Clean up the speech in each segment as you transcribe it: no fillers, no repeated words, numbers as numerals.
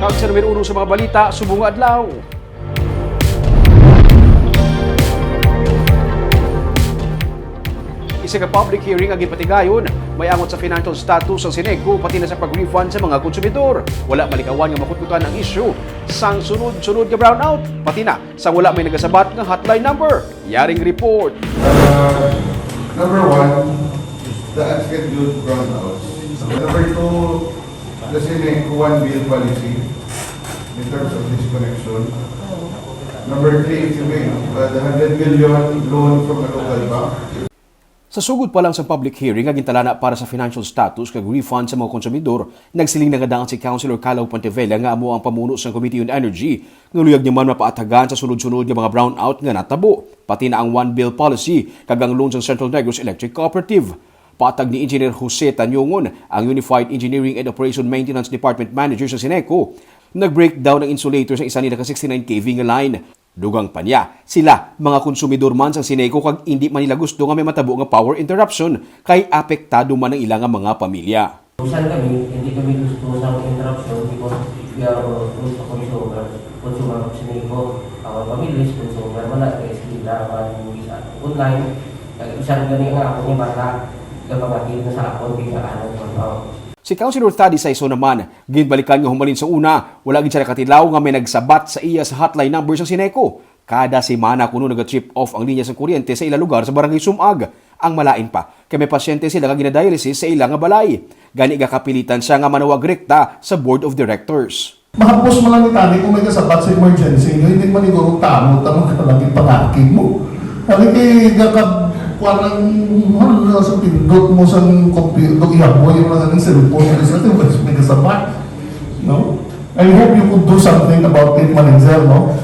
Kag sa numero 1 sa mga balita, subong adlaw. Isa ka public hearing ang gipatigayon, may angot sa financial status ang Sineco pati na sa pag-refund sa mga konsumidor. Wala malikawan nga makutkutan ang issue sang sunod-sunod nga brownout, pati na sang wala may nagasabat nga hotline number. Yaring report. Number 1, the unscheduled brownouts. Number 2, the Sineco one bill policy in terms of disconnection. Number 3, if you may, the 100 million loan from a local bank. Sa sugod pa lang sa public hearing nga gintalana para sa financial status kag refund sa mga konsumidor, nagsiling na nga si Councilor Calao Pontevela nga amo ang pamuno sa Committee on Energy nga luyag niya man mapaatagan sa sunod-sunod nga mga brownout nga natabo, pati na ang one bill policy kag ang loan sa Central Negros Electric Cooperative. Patag ni Engineer Jose Tanyongon, ang Unified Engineering and Operation Maintenance Department Manager sa Sineco, nag-breakdown ng insulator sa isa nila ka 69 kV nga line. Dugang pa niya, sila, mga konsumidor man sa Sineco kag hindi man nila gusto nga may matabo nga power interruption kay apektado man ang ilang mga pamilya. Minsan kami, hindi kami gusto ng interruption because we are also consumer of Sineco. Our family is consumer, wala kaya sila isa online. Isang gani nga ako ni bata, kapag na sa akong biglaan ng Si Councilor Thady Saiso naman, ginbalikan nga humalin sa una, wala gid siya nakatilaw nga may nagsabat sa iya sa hotline number sa Sineco. Kada semana kuno naga-trip off ang linya sa kuryente sa ilang lugar sa Barangay Sumag. Ang malain pa, kay may pasyente sila nga ginadialysis sa ilang nga balay. Gani kapilitan siya nga manawag rekta sa Board of Directors. Mahapos mo lang ni Tani kung may kasabat sa emergency nyo, hindi man igurong tamo, tamang katalagin pangakin mo. Kali kay parang sa pindot mo sa computer, ihaboy yung mga cellphone mo sa may kasabat. No? I hope you could do something about it, manager, no?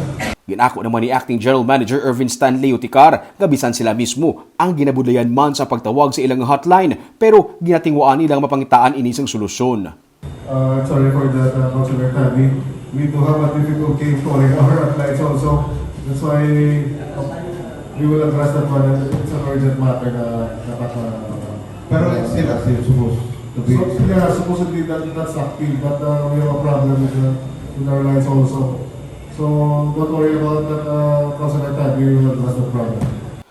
Ginako naman ni Acting General Manager Irvin Stanley Uticar, gabisan sila mismo ang ginabudlayan man sa pagtawag sa ilang hotline, pero ginatingwaan nilang mapangitaan inisang solusyon. Sorry for that, Councilor Tani. We do have a difficulty calling our hotlines also. That's why we will address that one. It's an urgent matter na dapat Pero it's still active, supposed to be. So, yeah, supposedly that's active, but we have a problem with our lines also. So, don't worry about that, Councilor Tad, we will address the problem.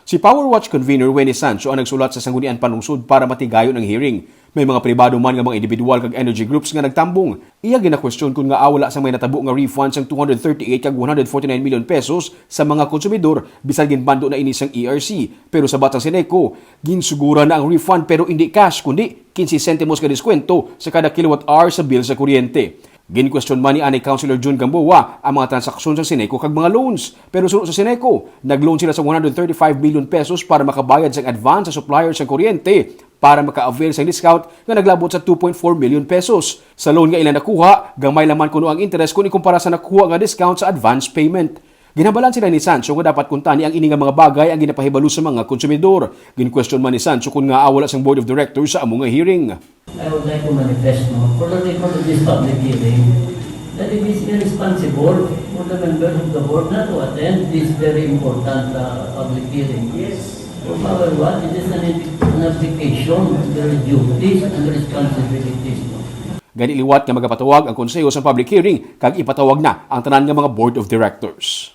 Si Power Watch convener Wenny Sancho ang nagsulat sa Sanggunian Panlungsod para matigayon ang hearing. May mga pribado man nga mga individual kag energy groups nga nagtambong. Iya gina-question kung nga awala sang may natabo nga refunds ang 238 kag 149 million pesos sa mga konsumidor bisan ginbando na inisang ERC. Pero sa batang Sineco, ginsugura na ang refund pero hindi cash kundi 15 sentimos ka diskwento sa kada kilowatt hour sa bill sa kuryente. Gin-question man ni Councilor June Gamboa ang mga transaksyon sa Sineco kag mga loans. Pero sunod sa Sineco, nag-loan sila sa 135 million pesos para makabayad sa advance sa supplier sa kuryente para maka-avail sa discount nga naglabot sa 2.4 million pesos. Sa loan nga ilang nakuha, gamay laman kuno ang interest kung ikumpara sa nakuha nga discount sa advance payment. Ginabalan sila ni Sancho nga dapat kuntani ang ini nga mga bagay ang ginapahibalo sa mga konsumidor. Gin-question man ni Sancho kung nga awala sang Board of Directors sa among hearing. I would like to manifest for this public hearing that it is irresponsible for the members of the board not to attend this very important public hearing. Yes. So, Power Watch, it is an application of their duties and responsibilities. Gani liwat nga magapatawag ang konseyo sa public hearing kag ipatawag na ang tanan nga mga Board of Directors.